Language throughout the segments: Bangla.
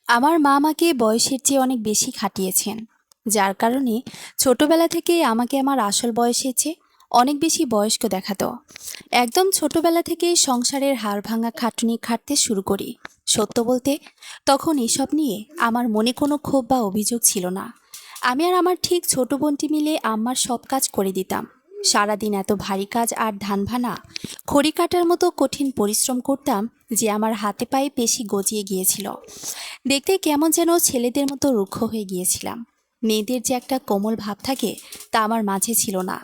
আমার মা আমাকে বয়সের চেয়ে অনেক বেশি খাটিয়েছেন, যার কারণে ছোটবেলা থেকে আমাকে আমার আসল বয়সের চেয়ে অনেক বেশি বয়স্ক দেখাতো। একদম ছোটবেলা থেকেই সংসারের হাড়ভাঙা খাটুনি খাটতে শুরু করি। সত্য বলতে, তখন এসব নিয়ে আমার মনে কোনো ক্ষোভ বা অভিযোগ ছিল না। আমি আর আমার ঠিক ছোট বোনটি মিলে আম্মার সব কাজ করে দিতাম। সারাদিন এত ভারী কাজ আর ধান ভানা, খড়ি কাটার মতো কঠিন পরিশ্রম করতাম যে আমার হাতে পায়ে পেশি গজিয়ে গিয়েছিল। দেখতে কেমন যেন ছেলেদের মতো রুক্ষ হয়ে গিয়েছিলাম। মেয়েদের যে একটা কোমল ভাব থাকে, তা আমার মাঝে ছিল না।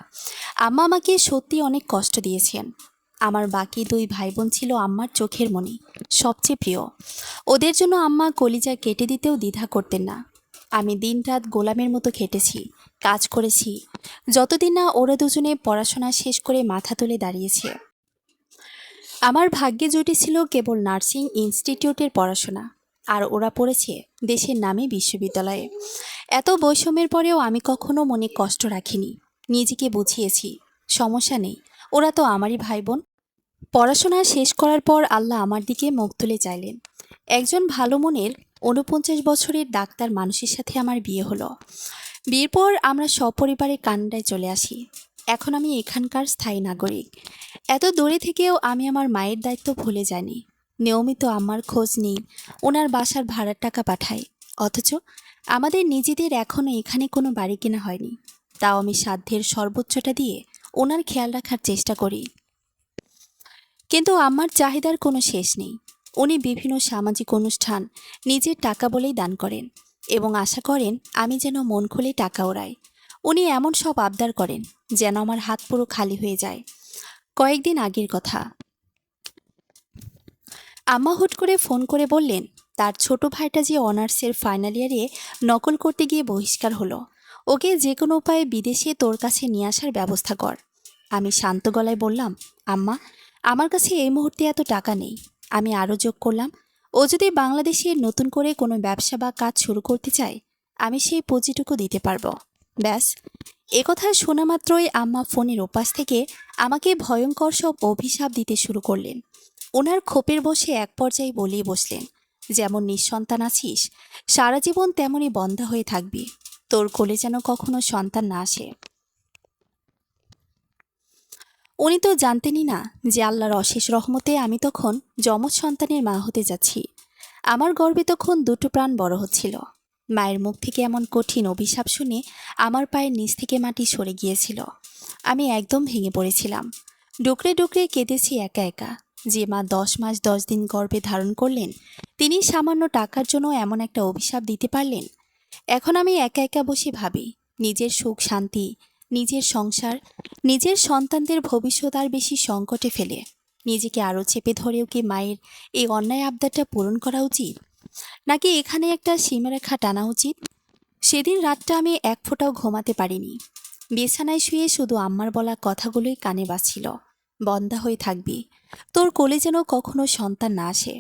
আম্মা আমাকে সত্যি অনেক কষ্ট দিয়েছেন। আমার বাকি দুই ভাই বোন ছিল আম্মার চোখের মণি, সবচেয়ে প্রিয়। ওদের জন্য আম্মা কলিজা কেটে দিতেও দ্বিধা করতেন না। আমি দিনরাত গোলামের মতো খেটেছি, কাজ করেছি, যতদিন না ওরা দুজনে পড়াশোনা শেষ করে মাথা তুলে দাঁড়িয়েছে। আমার ভাগ্যে জুটেছিল কেবল নার্সিং ইনস্টিটিউটের পড়াশোনা, আর ওরা পড়েছে দেশের নামী বিশ্ববিদ্যালয়ে। এত বৈষম্যের পরেও আমি কখনো মনে কষ্ট রাখিনি। নিজেকে বুঝিয়েছি, সমস্যা নেই, ওরা তো আমারই ভাই বোন। পড়াশোনা শেষ করার পর আল্লাহ আমার দিকে মুখ তুলে চাইলেন। একজন ভালো মনের ৪৯ বছরের ডাক্তার মানুষের সাথে আমার বিয়ে হলো। বিয়ের পর আমরা সপরিবারে কানাডায় চলে আসি। এখন আমি এখানকার স্থায়ী নাগরিক। এত দূরে থেকেও আমি আমার মায়ের দায়িত্ব ভুলে যাইনি। নিয়মিত আমার খোঁজ নিই, ওনার বাসার ভাড়ার টাকা পাঠাই। অথচ আমাদের নিজেদের এখনও এখানে কোনো বাড়ি কেনা হয়নি। তাও আমি সাধ্যের সর্বোচ্চটা দিয়ে ওনার খেয়াল রাখার চেষ্টা করি। কিন্তু আমার চাহিদার কোনো শেষ নেই। উনি বিভিন্ন সামাজিক অনুষ্ঠান নিজের টাকা বলেই দান করেন এবং আশা করেন আমি যেন মন খুলে টাকা ওড়াই। উনি এমন সব আবদার করেন যেন আমার হাত পুরো খালি হয়ে যায়। কয়েকদিন আগের কথা, আম্মা হুট করে ফোন করে বললেন তার ছোট ভাইটা যে অনার্সের ফাইনাল ইয়ারে নকল করতে গিয়ে বহিষ্কার হলো। ওকে যে কোনো উপায়ে বিদেশে তোর কাছে নিয়ে আসার ব্যবস্থা কর। আমি শান্ত গলায় বললাম, আম্মা, আমার কাছে এই মুহূর্তে এত টাকা নেই। আমি আরও যোগ করলাম, ও যদি বাংলাদেশে নতুন করে কোনো ব্যবসা বা কাজ শুরু করতে চায়, আমি সেই পুঁজিটুকু দিতে পারবো। ব্যাস। একথা শোনা মাত্রই আম্মা ফোনের ওপাশ থেকে আমাকে ভয়ঙ্কর সব অভিশাপ দিতে শুরু করলেন। ওনার খোপের বসে এক পর্যায়ে বলেই বসলেন, যেমন নিঃসন্তান আছিস, সারা জীবন তেমনই বন্ধা হয়ে থাকবি। তোর কোলে যেন কখনো সন্তান না আসে। উনি তো জানতেনই না যে আল্লাহর অশেষ রহমতে আমি তখন যমজ সন্তানের মা হতে যাচ্ছি। আমার গর্ভে তখন দুটো প্রাণ বড় হচ্ছিল। মায়ের মুখ থেকে এমন কঠিন অভিশাপ শুনে আমার পায়ের নিচ থেকে মাটি সরে গিয়েছিল। আমি একদম ভেঙে পড়েছিলাম। ডুকরে ডুকরে কেঁদেছি একা একা। যে মা 10 মাস 10 দিন গর্ভে ধারণ করলেন, তিনি সামান্য টাকার জন্য এমন একটা অভিশাপ দিতে পারলেন। এখন আমি একা একা বসে ভাবি, নিজের সুখ শান্তি, নিজের সংসার, নিজের সন্তানদের ভবিষ্যৎ আর বেশি সংকটে ফেলে নিজেকে আরও চেপে ধরেও কি মায়ের এই অন্যায় আবদারটা পূরণ করা উচিত, নাকি এখানে একটা সীমারেখা টানা উচিত? সেদিন রাতটা আমি এক ফোঁটাও ঘুমাতে পারিনি। বিছানায় শুয়ে শুধু আম্মার বলা কথাগুলোই কানে বাজছিল। বন্ধা হয়ে থাকবি, তোর কোলে যেন কখনো সন্তান না আসে।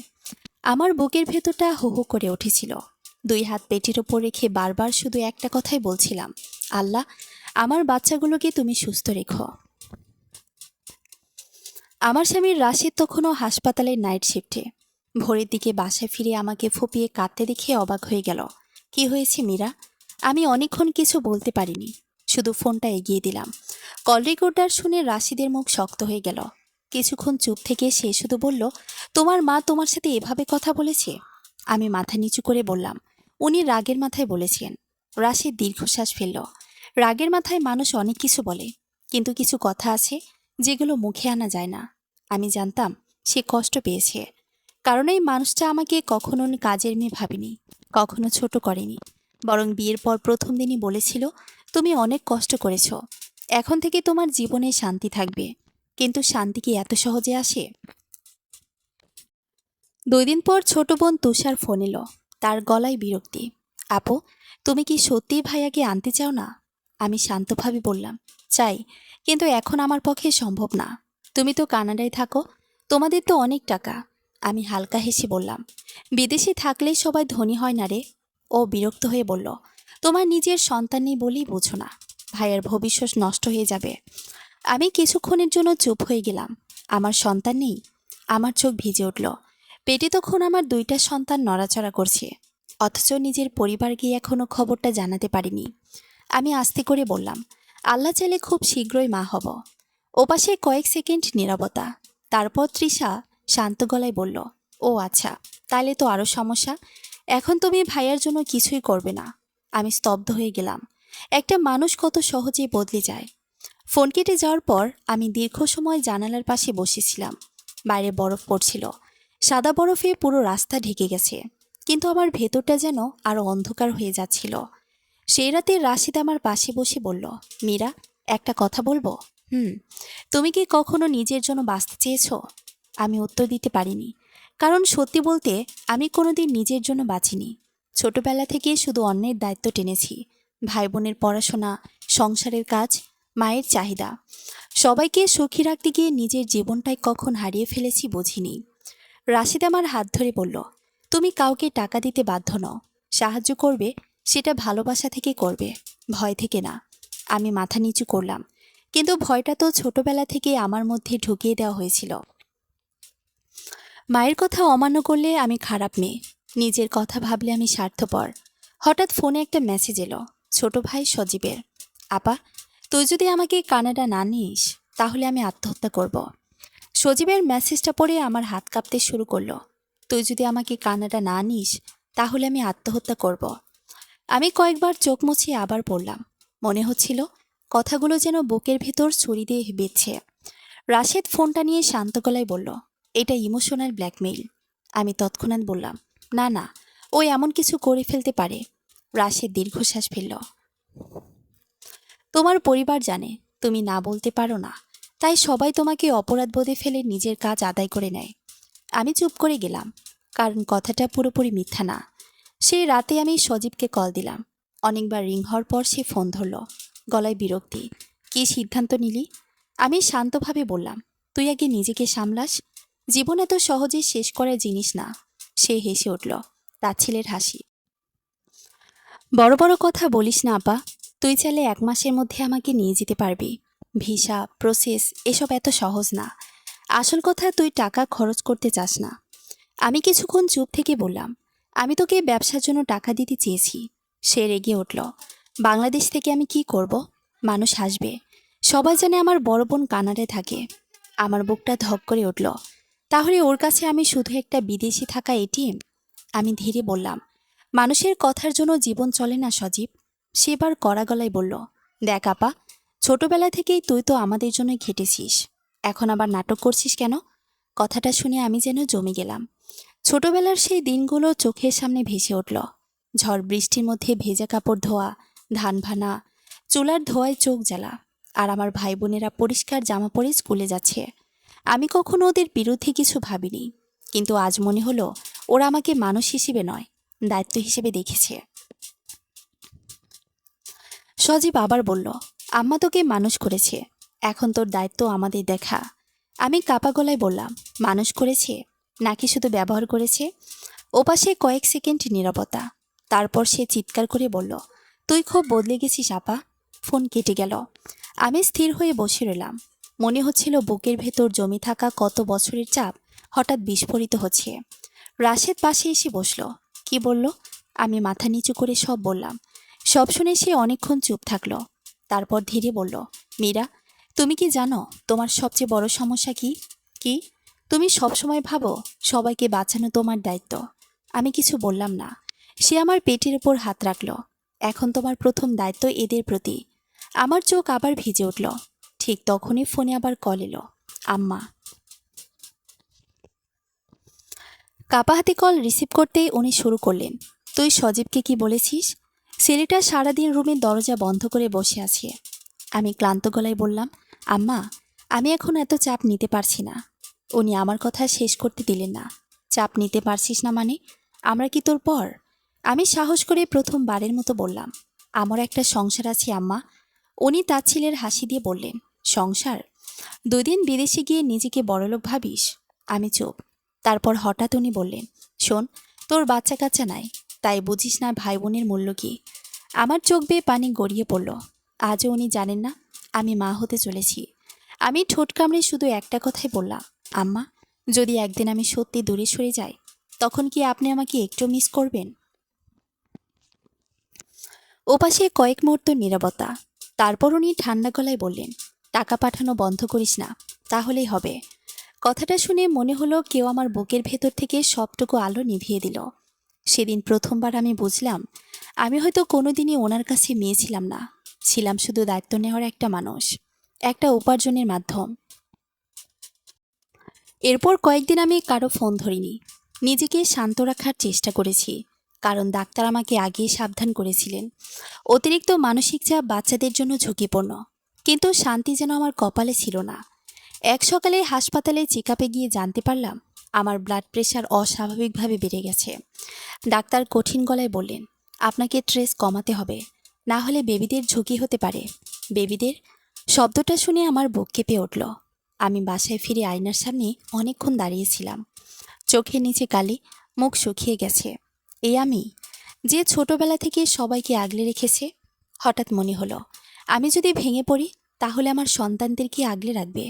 আমার বুকের ভেতরটা হো হো করে উঠেছিল। দুই হাত পেটের ওপর রেখে বারবার শুধু একটা কথাই বলছিলাম, আল্লাহ, আমার বাচ্চাগুলোকে তুমি সুস্থ রেখো। আমার স্বামীর রাশিদ তখনও হাসপাতালের নাইট শিফটে। ভোরের দিকে বাসায় ফিরে আমাকে ফুপিয়ে কাঁদতে দেখে অবাক হয়ে গেল। কি হয়েছে মীরা? আমি অনেকক্ষণ কিছু বলতে পারিনি, শুধু ফোনটা এগিয়ে দিলাম। কল রেকর্ডার শুনে রাশিদের মুখ শক্ত হয়ে গেল। কিছুক্ষণ চুপ থেকে সে শুধু বলল, তোমার মা তোমার সাথে এভাবে কথা বলেছে? আমি মাথা নিচু করে বললাম, উনি রাগের মাথায় বলেছেন। রাশিদ দীর্ঘশ্বাস ফেলল। রাগের মাথায় মানুষ অনেক কিছু বলে, কিন্তু কিছু কথা আছে যেগুলো মুখে আনা যায় না। আমি জানতাম সে কষ্ট পেয়েছে, কারণ এই মানুষটা আমাকে কখনো কাজের মেয়ে ভাবেনি, কখনো ছোট করেনি। বরং বিয়ের পর প্রথম দিনই বলেছিল, তুমি অনেক কষ্ট করেছ, এখন থেকে তোমার জীবনে শান্তি থাকবে। কিন্তু শান্তি কি এত সহজে আসে? 2 দিন পর ছোট বোন তুষার ফোন এলো। তার গলায় বিরক্তি। আপু, তুমি কি সত্যিই ভাইয়াকে আনতে চাও না? আমি শান্তভাবে বললাম, চাই, কিন্তু এখন আমার পক্ষে সম্ভব না। তুমি তো কানাডায় থাকো, তোমাদের তো অনেক টাকা। আমি হালকা হেসে বললাম, বিদেশে থাকলেই সবাই ধনী হয় না রে। ও বিরক্ত হয়ে বলল, তোমার নিজের সন্তান নেই বলেই বোঝো না, ভাইয়ের ভবিষ্যৎ নষ্ট হয়ে যাবে। আমি কিছুক্ষণের জন্য চুপ হয়ে গেলাম। আমার সন্তান নেই? আমার চোখ ভিজে উঠল। পেটে তখন আমার 2টা সন্তান নড়াচড়া করছে। অথচ নিজের পরিবারকে এখনও খবরটা জানাতে পারিনি। আমি আস্তে করে বললাম, আল্লাহ চাইলে খুব শীঘ্রই মা হব। ওপাশে কয়েক সেকেন্ড নীরবতা। তারপর তৃষা শান্ত গলায় বলল, ও আচ্ছা, তাইলে তো আরও সমস্যা। এখন তুমি ভাইয়ার জন্য কিছুই করবে না। আমি স্তব্ধ হয়ে গেলাম। একটা মানুষ কত সহজেই বদলে যায়। ফোন কেটে যাওয়ার পর আমি দীর্ঘ সময় জানালার পাশে বসেছিলাম। বাইরে বরফ পড়ছিল, সাদা বরফে পুরো রাস্তা ঢেকে গেছে, কিন্তু আমার ভেতরটা যেন আরো অন্ধকার হয়ে যাচ্ছিল। সেই রাতে রাশিদ আমার পাশে বসে বলল, মীরা, একটা কথা বলবো? হুম। তুমি কি কখনো নিজের জন্য বাঁচতে চেয়েছো? আমি উত্তর দিতে পারিনি, কারণ সত্যি বলতে আমি কোনোদিন নিজের জন্য বাঁচিনি। ছোটবেলা থেকে শুধু অন্যের দায়িত্ব টেনেছি। ভাই বোনের পড়াশোনা, সংসারের কাজ, মায়ের চাহিদা, সবাইকে সুখী রাখতে গিয়ে নিজের জীবনটাই কখন হারিয়ে ফেলেছি বুঝিনি। রাশিদ আমার হাত ধরে বলল, তুমি কাউকে টাকা দিতে বাধ্য নও। সাহায্য করবে সেটা ভালোবাসা থেকে করবে, ভয় থেকে না। আমি মাথা নিচু করলাম, কিন্তু ভয়টা তো ছোটবেলা থেকে আমার মধ্যে ঢুকিয়ে দেওয়া হয়েছিল। মায়ের কথা অমান্য করলে আমি খারাপ মেয়ে, নিজের কথা ভাবলে আমি স্বার্থপর। হঠাৎ ফোনে একটা মেসেজ এলো, ছোট ভাই সজীবের। আপা, তুই যদি আমাকে কানাডা না নিস তাহলে আমি আত্মহত্যা করব। সজীবের মেসেজটা পড়ে আমার হাত কাঁপতে শুরু করলো। তুই যদি আমাকে কানাডা না নিস তাহলে আমি আত্মহত্যা করব। আমি কয়েকবার চোখ মুছে আবার পড়লাম। মনে হচ্ছিল কথাগুলো যেন বুকের ভেতর ছুরি দিয়ে বিঁধছে। রাশেদ ফোনটা নিয়ে শান্ত গলায় বলল, এটা ইমোশনাল ব্ল্যাকমেইল। আমি তৎক্ষণাৎ বললাম, না না, ও এমন কিছু করে ফেলতে পারে। রাশেদ দীর্ঘশ্বাস ফেলল। তোমার পরিবার জানে তুমি না বলতে পারো না, তাই সবাই তোমাকে অপরাধ বোধে ফেলে নিজের কাজ আদায় করে নেয়। আমি চুপ করে গেলাম, কারণ কথাটা পুরোপুরি মিথ্যা না। সেই রাতে আমি সজীবকে কল দিলাম। অনেকবার রিং হওয়ার পর সে ফোন ধরল, গলায় বিরক্তি। কী সিদ্ধান্ত নিলি? আমি শান্তভাবে বললাম, তুই আগে নিজেকে সামলাস। জীবন এত সহজে শেষ করার জিনিস না। সে হেসে উঠল, তার ছেলের হাসি। বড় বড় কথা বলিস না আপা। তুই চাইলে 1 মাসের মধ্যে আমাকে নিয়ে যেতে পারবি। ভিসা প্রসেস এসব এত সহজ না। আসল কথা, তুই টাকা খরচ করতে চাস না। আমি কিছুক্ষণ চুপ থেকে বললাম, আমি তোকে ব্যবসার জন্য টাকা দিতে চেয়েছি। সে রেগে উঠল, বাংলাদেশ থেকে আমি কি করব? মানুষ হাসবে, সবাই জানে আমার বড় বোন কানাডায় থাকে। আমার বুকটা ধক করে উঠল। তাহলে ওর কাছে আমি শুধু একটা বিদেশি থাকা এটিএম? আমি ধীরে বললাম, মানুষের কথার জন্য জীবন চলে না সজীব। সেবার কড়া গলায় বলল, দেখ আপা, ছোটবেলা থেকেই তুই তো আমাদের জন্যই খেটেছিস, এখন আবার নাটক করছিস কেন? কথাটা শুনে আমি যেন জমে গেলাম। ছোটবেলার সেই দিনগুলো চোখের সামনে ভেসে উঠল। ঝড় বৃষ্টির মধ্যে ভেজা কাপড় ধোয়া, ধান ভানা, চুলার ধোয়ায় চোখ জ্বালা, আর আমার ভাই বোনেরা পরিষ্কার জামা পরে স্কুলে যাচ্ছে। আমি কখনো ওদের বিরুদ্ধে কিছু ভাবিনি, কিন্তু আজ মনে হলো ওরা আমাকে মানুষ হিসেবে নয়, দায়িত্ব হিসেবে দেখেছে। সজীব আবার বলল, আম্মা তোকে মানুষ করেছে, এখন তোর দায়িত্ব আমাদের দেখা। আমি কাপা গলায় বললাম, মানুষ করেছে নাকি শুধু ব্যবহার করেছে? ওপাশে কয়েক সেকেন্ড নীরবতা। তারপর সে চিৎকার করে বলল, তুই খুব বদলে গেছিস আপা। ফোন কেটে গেল। আমি স্থির হয়ে বসে রইলাম। মনে হচ্ছিল বুকের ভেতর জমে থাকা কত বছরের চাপ হঠাৎ বিস্ফোরিত হচ্ছে। রাশেদ পাশে এসে বসল। কি বলল? আমি মাথা নিচু করে সব বললাম। সব শুনে সে অনেকক্ষণ চুপ থাকলো। তারপর ধীরে বলল, মীরা, তুমি কি জানো তোমার সবচেয়ে বড় সমস্যা কি? কি? তুমি সবসময় ভাবো সবাইকে বাঁচানো তোমার দায়িত্ব। আমি কিছু বললাম না। সে আমার পেটের উপর হাত রাখল। এখন তোমার প্রথম দায়িত্ব এদের প্রতি। আমার চোখ আবার ভিজে উঠল। ঠিক তখনই ফোনে আবার কল এলো। আম্মা। কাপা হাতে কল রিসিভ করতেই উনি শুরু করলেন, তুই সজীবকে কি বলেছিস? ছেলেটা সারাদিন রুমের দরজা বন্ধ করে বসে আছে। আমি ক্লান্ত গলায় বললাম, আম্মা, আমি এখন এত চাপ নিতে পারছি না। উনি আমার কথা শেষ করতে দিলেন না। চাপ নিতে পারছিস না মানে? আমরা কি তোর পর? আমি সাহস করে প্রথমবারের মতো বললাম, আমার একটা সংসার আছে আম্মা। উনি তার ছেলের হাসি দিয়ে বললেন, সংসার? 2 দিন বিদেশে গিয়ে নিজেকে বড়লোক ভাবিস? আমি চুপ। তারপর হঠাৎ উনি বললেন, শোন, তোর বাচ্চা কাচ্চা নাই, তাই বুঝিস না ভাই বোনের মূল্য কি। আমার চোখ বেয়ে পানি গড়িয়ে পড়ল। আজও উনি জানেন না আমি মা হতে চলেছি। আমি ঠোঁট কামড়ে শুধু একটা কথাই বললাম, আম্মা, যদি একদিন আমি সত্যি দূরে সরে যাই, তখন কি আপনি আমাকে একটু মিস করবেন? ওপাশে কয়েক মুহূর্ত নীরবতা। তারপর উনি ঠান্ডা গলায় বললেন, টাকা পাঠানো বন্ধ করিস না, তাহলেই হবে। কথাটা শুনে মনে হলো কেউ আমার বুকের ভেতর থেকে সবটুকু আলো নিভিয়ে দিল। সেদিন প্রথমবার আমি বুঝলাম, আমি হয়তো কোনোদিনই ওনার কাছে মেয়ে ছিলাম না, ছিলাম শুধু দায়িত্ব নেওয়ার একটা মানুষ, একটা উপার্জনের মাধ্যম। এরপর কয়েকদিন আমি কারো ফোন ধরিনি, নিজেকে শান্ত রাখার চেষ্টা করেছি, কারণ ডাক্তার আমাকে আগেই সাবধান করেছিলেন অতিরিক্ত মানসিক চাপ বাচ্চাদের জন্য ঝুঁকিপূর্ণ। কিন্তু শান্তি যেন আমার কপালে ছিল না। এক সকালে হাসপাতালে চেক আপে গিয়ে জানতে পারলাম আমার ব্লাড প্রেশার অস্বাভাবিকভাবে বেড়ে গেছে। ডাক্তার কঠিন গলায় বললেন, আপনাকে স্ট্রেস কমাতে হবে, না হলে বেবিদের ঝুঁকি হতে পারে। বেবিদের শব্দটা শুনে আমার বুক কেঁপে উঠল। আমি বাসায় ফিরে আয়নার সামনে অনেকক্ষণ দাঁড়িয়েছিলাম, চোখের নিচে কালি, মুখ শুকিয়ে গেছে। এই আমি, যে ছোটবেলা থেকে সবাইকে আগলে রেখেছে। হঠাৎ মনে হলো, আমি যদি ভেঙে পড়ি তাহলে আমার সন্তানদেরকে আগলে রাখবে।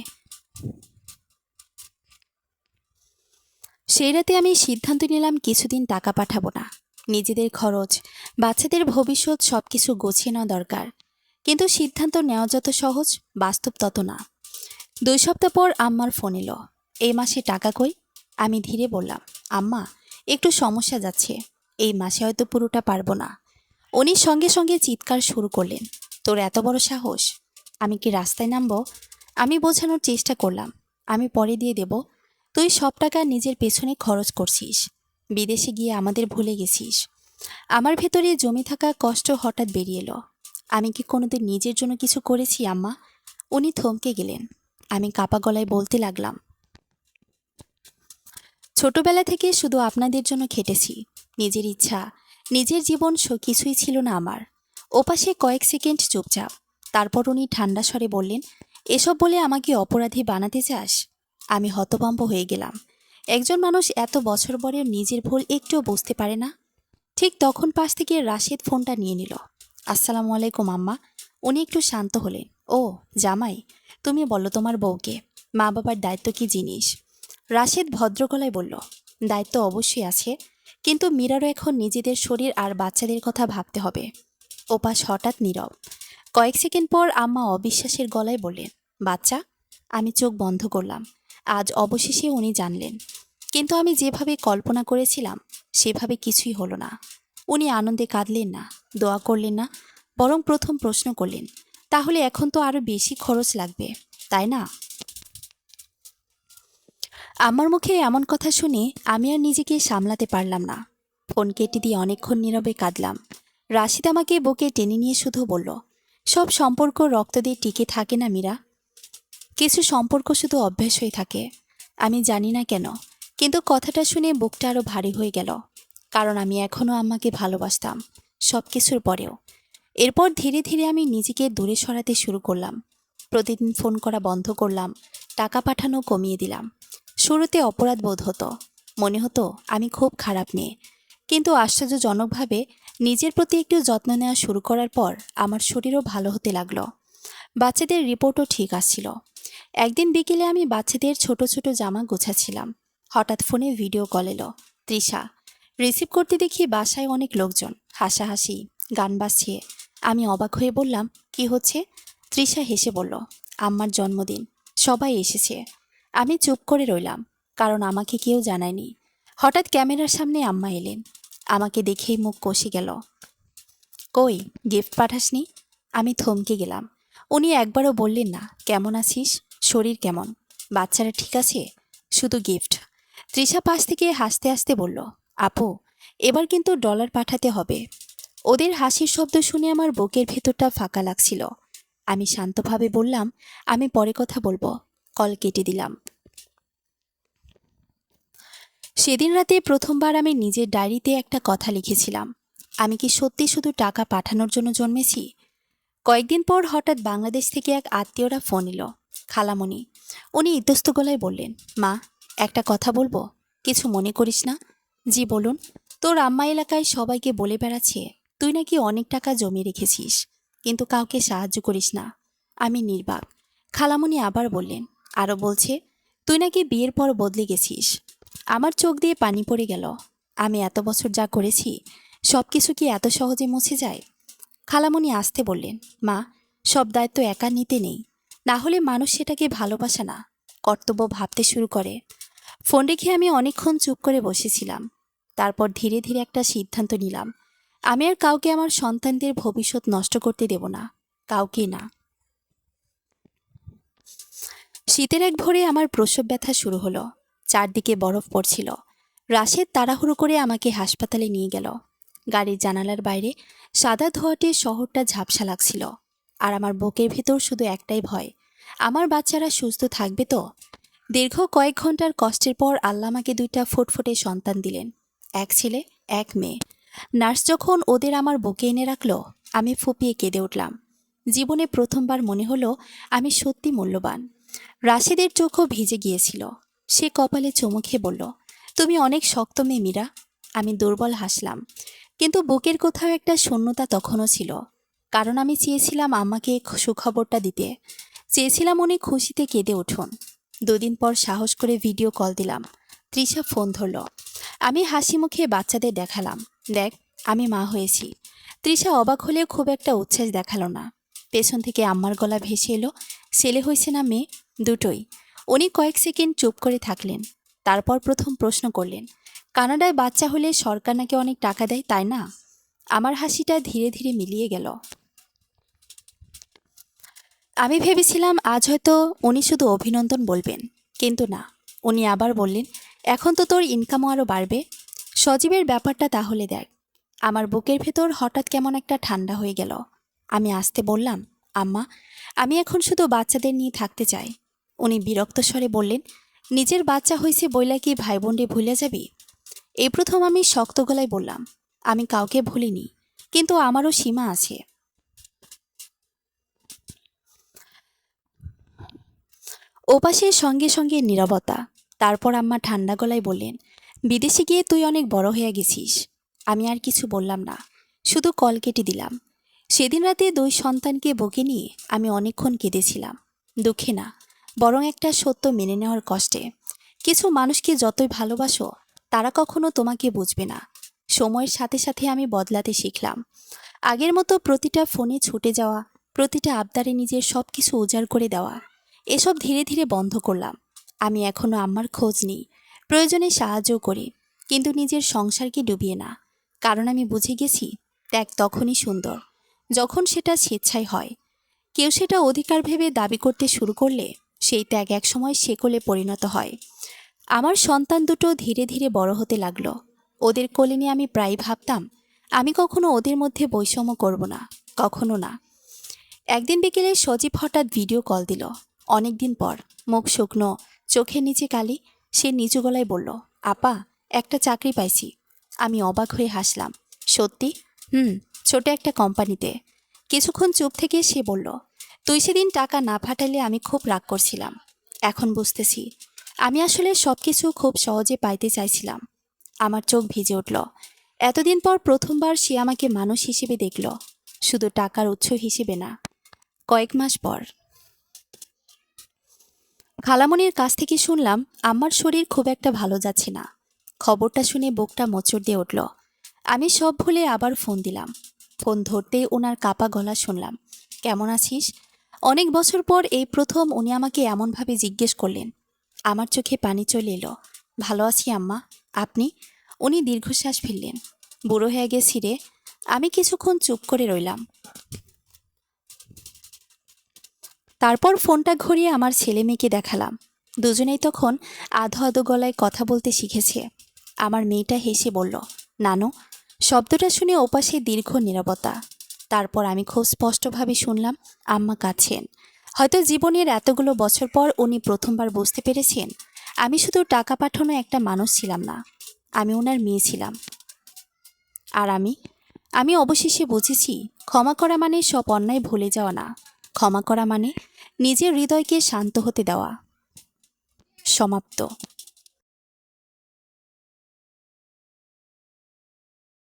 সেই রাতে আমি সিদ্ধান্ত নিলাম কিছুদিন টাকা পাঠাবো না। নিজেদের খরচ, বাচ্চাদের ভবিষ্যৎ সবকিছু গোছিয়ে নেওয়া দরকার। কিন্তু সিদ্ধান্ত নেওয়া যত সহজ, বাস্তব তত না। 2 সপ্তাহ পর আম্মার ফোন এলো, এই মাসে টাকা কই? আমি ধীরে বললাম, আম্মা, একটু সমস্যা যাচ্ছে, এই মাসে হয়তো পুরোটা পারবো না। উনি সঙ্গে সঙ্গে চিৎকার শুরু করলেন, তোর এত বড় সাহস! আমি কি রাস্তায় নামবো? আমি বোঝানোর চেষ্টা করলাম, আমি পরে দিয়ে দেব। তুই সব টাকা নিজের পেছনে খরচ করছিস, বিদেশে গিয়ে আমাদের ভুলে গেছিস। আমার ভেতরে জমে থাকা কষ্ট হঠাৎ বেরিয়ে এলো। আমি কি কোনোদিন নিজের জন্য কিছু করেছি আম্মা? উনি থমকে গেলেন। আমি কাপা গলায় বলতে লাগলাম, ছোটবেলা থেকে শুধু আপনাদের জন্য খেটেছি। নিজের ইচ্ছা, নিজের জীবন কিছুই ছিল না আমার। ওপাশে কয়েক সেকেন্ড চুপচাপ। তারপর উনি ঠান্ডা স্বরে বললেন, এসব বলে আমাকে অপরাধী বানাতে চাস? আমি হতভম্ব হয়ে গেলাম। একজন মানুষ এত বছর পরেও নিজের ভুল একটুও বুঝতে পারে না। ঠিক তখন পাশ থেকে রাশেদ ফোনটা নিয়ে নিল। আসসালামু আলাইকুম আম্মা। উনি একটু শান্ত হলেন। ও জামাই, তুমি বলো তোমার বউকে মা বাবার দায়িত্ব কি জিনিস? রাশেদ ভদ্র গলায় বলল, দায়িত্ব অবশ্যই আছে, কিন্তু মীরারও এখন নিজেদের শরীর আর বাচ্চাদের কথা ভাবতে হবে। ওপাশ হঠাৎ নীরব। কয়েক সেকেন্ড পর আম্মা অবিশ্বাসের গলায় বললেন, বাচ্চা? আমি চোখ বন্ধ করলাম। আজ অবশেষে উনি জানলেন। কিন্তু আমি যেভাবে কল্পনা করেছিলাম সেভাবে কিছুই হলো না। উনি আনন্দে কাঁদলেন না, দোয়া করলেন না, বরং প্রথম প্রশ্ন করলেন, তাহলে এখন তো আরো বেশি খরচ লাগবে, তাই না? আমার মুখে এমন কথা শুনে আমি আর নিজেকে সামলাতে পারলাম না। ফোন কেটে দিয়ে অনেকক্ষণ নীরবে কাঁদলাম। রাশিদ আমাকে বুকে টেনে নিয়ে শুধু বলল, সব সম্পর্ক রক্ত দিয়ে টিকে থাকে না মীরা, কিছু সম্পর্ক শুধু অভ্যাস হয়ে থাকে। আমি জানি না কেন, কিন্তু কথাটা শুনে বুকটা আরো ভারী হয়ে গেল। কারণ আমি এখনও আম্মাকে ভালোবাসতাম, সব কিছুর পরেও। এরপর ধীরে ধীরে আমি নিজেকে দূরে সরাতে শুরু করলাম। প্রতিদিন ফোন করা বন্ধ করলাম, টাকা পাঠানো কমিয়ে দিলাম। শুরুতে অপরাধ বোধ হতো, মনে হতো আমি খুব খারাপ মেয়ে। কিন্তু আশ্চর্যজনকভাবে নিজের প্রতি একটু যত্ন নেওয়া শুরু করার পর আমার শরীরও ভালো হতে লাগলো। বাচ্চাদের রিপোর্টও ঠিক আসছিল। একদিন বিকেলে আমি বাচ্চাদের ছোট ছোট জামা গোছাচ্ছিলাম। হঠাৎ ফোনে ভিডিও কল এলো, তৃষা। রিসিভ করতে দেখি বাসায় অনেক লোকজন, হাসাহাসি, গান বাজছে। আমি অবাক হয়ে বললাম, কি হচ্ছে? তৃষা হেসে বলল, আম্মার জন্মদিন, সবাই এসেছে। আমি চুপ করে রইলাম, কারণ আমাকে কেউ জানায়নি। হঠাৎ ক্যামেরার সামনে আম্মা এলেন। আমাকে দেখেই মুখ কষে গেল। কই, গিফট পাঠাসনি? আমি থমকে গেলাম। উনি একবারও বললেন না, কেমন আছিস, শরীর কেমন, বাচ্চারা ঠিক আছে? শুধু গিফট। তৃষা পাশ থেকে হাসতে হাসতে বলল, আপু, এবার কিন্তু ডলার পাঠাতে হবে। ওদের হাসির শব্দ শুনে আমার বুকের ভেতরটা ফাঁকা লাগছিল। আমি শান্তভাবে বললাম, আমি পরে কথা বলবো। কল কেটে দিলাম। সেদিন রাতে প্রথমবার আমি নিজের ডায়েরিতে একটা কথা লিখেছিলাম, আমি কি সত্যি শুধু টাকা পাঠানোর জন্য জন্মেছি? কয়েকদিন পর হঠাৎ বাংলাদেশ থেকে এক আত্মীয়রা ফোন এলো, খালামণি। উনি ইতস্ত গলায় বললেন, মা, একটা কথা বলবো, কিছু মনে করিস না? জি বলুন। তোর আম্মা এলাকায় সবাইকে বলে বেড়াচ্ছে তুই নাকি অনেক টাকা জমিয়ে রেখেছিস, কিন্তু কাউকে সাহায্য করিস না। আমি নির্বাক। খালামণি আবার বললেন, আরও বলছে তুই নাকি বিয়ের পর বদলে গেছিস। আমার চোখ দিয়ে পানি পড়ে গেল। আমি এত বছর যা করেছি সব কিছু কি এত সহজে মুছে যায়? খালামণি আসতে বললেন, মা, সব দায়িত্ব একা নিতে নেই, না হলে মানুষ সেটাকে ভালোবাসা না, কর্তব্য ভাবতে শুরু করে। ফোন রেখে আমি অনেকক্ষণ চুপ করে বসেছিলাম। তারপর ধীরে ধীরে একটা সিদ্ধান্ত নিলাম, আমি আর কাউকে আমার সন্তানদের ভবিষ্যৎ নষ্ট করতে দেব না, কাউকে না। শীতের এক ভোরে আমার প্রসব ব্যথা শুরু হলো। চারদিকে বরফ পড়ছিল। রাশেদ তাড়াহুড়ো করে আমাকে হাসপাতালে নিয়ে গেল। গাড়ির জানালার বাইরে সাদা ধোঁয়াটে শহরটা ঝাপসা লাগছিল। আর আমার বুকের ভেতর শুধু একটাই ভয়, আমার বাচ্চারা সুস্থ থাকবে তো। দীর্ঘ কয়েক ঘন্টার কষ্টের পর আল্লাহ আমাকে দুইটা ফুটফুটে সন্তান দিলেন, এক ছেলে, এক মেয়ে। নার্স যখন ওদের আমার বুকে এনে রাখলো, আমি ফুপিয়ে কেঁদে উঠলাম। জীবনে প্রথমবার মনে হলো আমি সত্যি মূল্যবান। রাশেদের চোখও ভিজে গিয়েছিল। সে কপালে চুমু খেয়ে বলল, তুমি অনেক শক্ত মেয়ে মীরা। আমি দুর্বল হাসলাম, কিন্তু বুকের কোথাও একটা শূন্যতা তখনও ছিল। কারণ আমি চেয়েছিলাম আম্মাকে সুখবরটা দিতে, চেয়েছিলাম উনি খুশিতে কেঁদে উঠুন। দুদিন পর সাহস করে ভিডিও কল দিলাম। তৃষা ফোন ধরল। আমি হাসি মুখে বাচ্চাদের দেখালাম, দেখ, আমি মা হয়েছি। তৃষা অবাক হলেও খুব একটা উচ্ছ্বাস দেখালো না। পেছন থেকে আম্মার গলা ভেসে এলো, ছেলে হয়েছে না মেয়ে? দুটোই। উনি কয়েক সেকেন্ড চুপ করে থাকলেন। তারপর প্রথম প্রশ্ন করলেন, কানাডায় বাচ্চা হলে সরকার নাকি অনেক টাকা দেয়, তাই না? আমার হাসিটা ধীরে ধীরে মিলিয়ে গেল। আমি ভেবেছিলাম আজ হয়তো উনি শুধু অভিনন্দন বলবেন, কিন্তু না। উনি আবার বললেন, এখন তো তোর ইনকামও আরও বাড়বে। সজীবের ব্যাপারটা তাহলে দেখ। আমার বুকের ভেতর হঠাৎ কেমন একটা ঠান্ডা হয়ে গেল। আমি আস্তে বললাম, আম্মা, আমি এখন শুধু বাচ্চাদের নিয়ে থাকতে চাই। উনি বিরক্ত স্বরে বললেন, নিজের বাচ্চা হয়েছে বইলা কি ভাই বোনরে ভুলে যাবি? এই প্রথম আমি শক্ত গলায় বললাম, আমি কাউকে ভুলিনি, কিন্তু আমারও সীমা আছে। ওপাশে সঙ্গে সঙ্গে নীরবতা। তারপর আম্মা ঠান্ডা গলায় বললেন, বিদেশে গিয়ে তুই অনেক বড় হয়ে গেছিস। আমি আর কিছু বললাম না, শুধু কল কেটে দিলাম। সেদিন রাতে দুই সন্তানকে বুকে নিয়ে আমি অনেকক্ষণ কেঁদেছিলাম, দুঃখে না, বরং একটা সত্য মেনে নেওয়ার কষ্টে। কিছু মানুষকে যতই ভালোবাসো, তারা কখনো তোমাকে বুঝবে না। সময়ের সাথে সাথে আমি বদলাতে শিখলাম। আগের মতো প্রতিটা ফোনে ছুটে যাওয়া, প্রতিটা আবদারে নিজের সব কিছু উজাড় করে দেওয়া, এসব ধীরে ধীরে বন্ধ করলাম। আমি এখনও আম্মার খোঁজ নিই, প্রয়োজনে সাহায্য করি, কিন্তু নিজের সংসারকে ডুবিয়ে না। কারণ আমি বুঝে গেছি, ত্যাগ তখনই সুন্দর যখন সেটা স্বেচ্ছায় হয়। কেউ সেটা অধিকার ভেবে দাবি করতে শুরু করলে সেই ত্যাগ একসময় শেকলে পরিণত হয়। আমার সন্তান দুটো ধীরে ধীরে বড় হতে লাগলো। ওদের কোলে নিয়ে আমি প্রায় ভাবতাম, আমি কখনো ওদের মধ্যে বৈষম্য করব না, কখনো না। একদিন বিকেলে সজীব হঠাৎ ভিডিও কল দিল। অনেকদিন পর, মুখ শুকনো, চোখের নিচে কালি। সে নিচু গলায় বলল, আপা, একটা চাকরি পাইছি। আমি অবাক হয়ে হাসলাম। সত্যি? ছোট একটা কোম্পানিতে। কিছুক্ষণ চুপ থেকে সে বলল, তুই সেদিন টাকা না পাঠালে আমি খুব রাগ করছিলাম। এখন বুঝতেছি, আমি আসলে সব কিছু খুব সহজে পাইতে চাইছিলাম। আমার চোখ ভিজে উঠল। এতদিন পর প্রথমবার সে আমাকে মানুষ হিসেবে দেখল, শুধু টাকার উৎস হিসেবে না। কয়েক মাস পর খালামণির কাছ থেকে শুনলাম আমার শরীর খুব একটা ভালো যাচ্ছে না। খবরটা শুনে বুকটা মোচড় দিয়ে উঠল। আমি সব ভুলে আবার ফোন দিলাম। ফোন ধরতেই ওনার কাপা গলা শুনলাম, কেমন আছিস? অনেক বছর পর এই প্রথম উনি আমাকে এমনভাবে জিজ্ঞেস করলেন। আমার চোখে পানি চলে এলো। ভালো আছি আম্মা, আপনি? উনি দীর্ঘশ্বাস ফেললেন। বুড়ো হয়ে গেছি রে। আমি কিছুক্ষণ চুপ করে রইলাম। তারপর ফোনটা ঘুরিয়ে আমার ছেলে মেয়েকে দেখালাম। দুজনেই তখন আধো আধো গলায় কথা বলতে শিখেছে। আমার মেয়েটা হেসে বলল, নানু। শব্দটা শুনে ওপাশে দীর্ঘ নীরবতা। তারপর আমি খুব স্পষ্টভাবে শুনলাম, আম্মা কাঁদছেন। হয়তো জীবনের এতগুলো বছর পর উনি প্রথমবার বুঝতে পেরেছেন, আমি শুধু টাকা পাঠানো একটা মানুষ ছিলাম না, আমি ওনার মেয়ে ছিলাম। আর আমি অবশেষে বুঝেছি, ক্ষমা করা মানে সব অন্যায় ভুলে যাওয়া না। ক্ষমা করা মানে নিজের হৃদয়কে শান্ত হতে দেওয়া। সমাপ্ত।